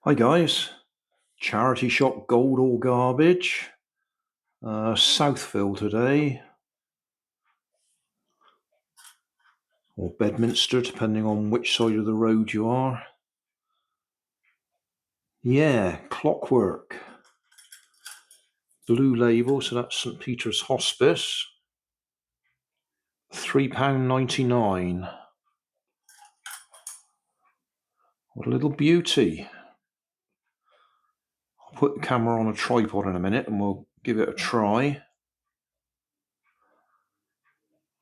Hi guys, charity shop gold or garbage, Southville today, or Bedminster depending on which side of the road you are. Yeah, Clockwork, blue label, so that's St Peter's Hospice, £3.99. What a little beauty. I'll put the camera on a tripod in a minute and we'll give it a try.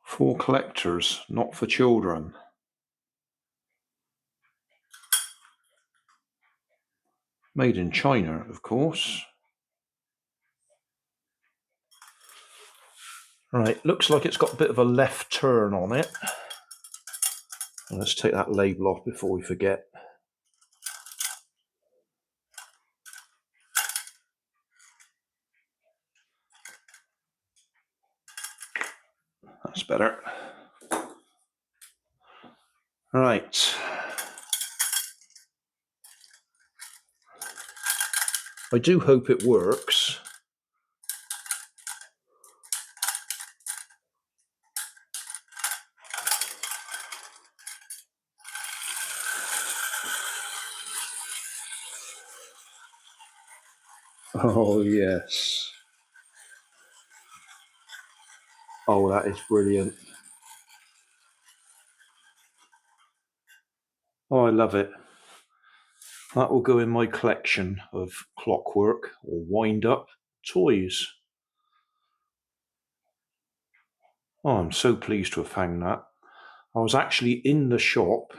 For collectors, not for children. Made in China, of course. Right, looks like it's got a bit of a left turn on it. Let's take that label off before we forget. That's better. Right. I do hope it works. Oh, yes. Oh, that is brilliant. Oh, I love it. That will go in my collection of clockwork or wind-up toys. Oh, I'm so pleased to have found that. I was actually in the shop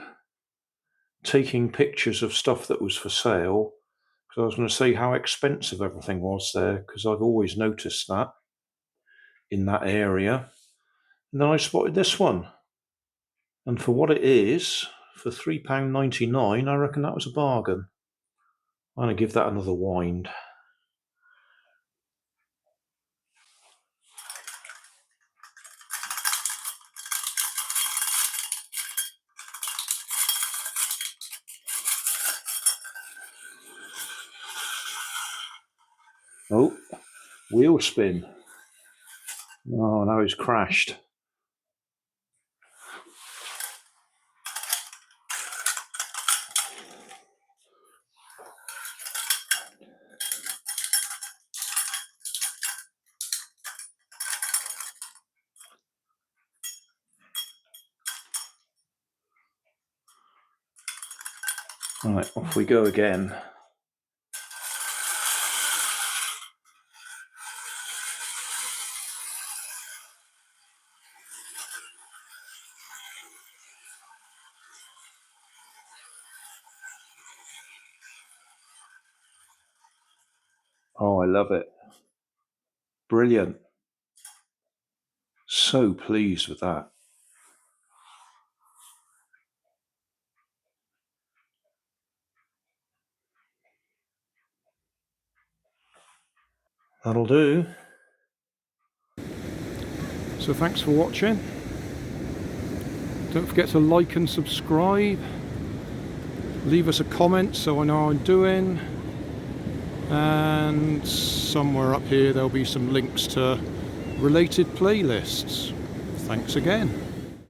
taking pictures of stuff that was for sale because I was going to say how expensive everything was there, because I've always noticed that in that area. And then I spotted this one. And for what it is, for £3.99, I reckon that was a bargain. I'm going to give that another wind. Oh, wheel spin. Oh, now he's crashed. Right, off we go again. Oh, I love it. Brilliant. So pleased with that. That'll do. So thanks for watching. Don't forget to like and subscribe. Leave us a comment so I know how I'm doing. And somewhere up here there'll be some links to related playlists. Thanks again.